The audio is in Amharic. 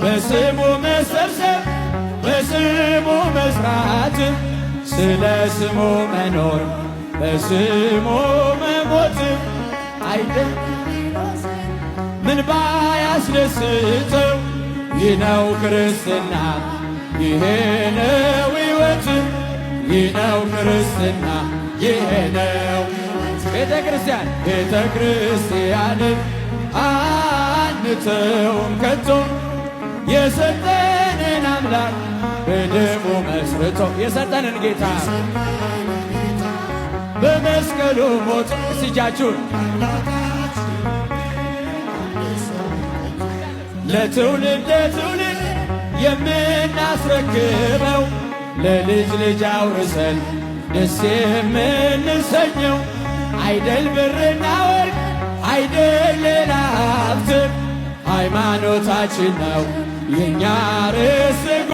በስሙ መሰብሰብ በስሙ መስራት ስለ ስሙ መኖር በስሙ መሞት አይደል ምን ባያስደስተው ይህ ነው ክርስትና ይሄ ነው ሕይወት ይህ ነው ክርስትና ይሄ ነው ቤተ ክርስቲያንን አንተውም ከቶ የሰጠንን አምላክ በደሙ መስርቶ የሰጠንን ጌታ በመስቀሉ ሞት እጃችሁን ለትውልድ ለትውልድ የምናስረክበው ለልጅ ልጅ አውርሰን ደስ የምንሰኘው አይደል ብርና ወርቅ አይደል ሌላ ሀብት ሃይማኖታችን ነው የኛ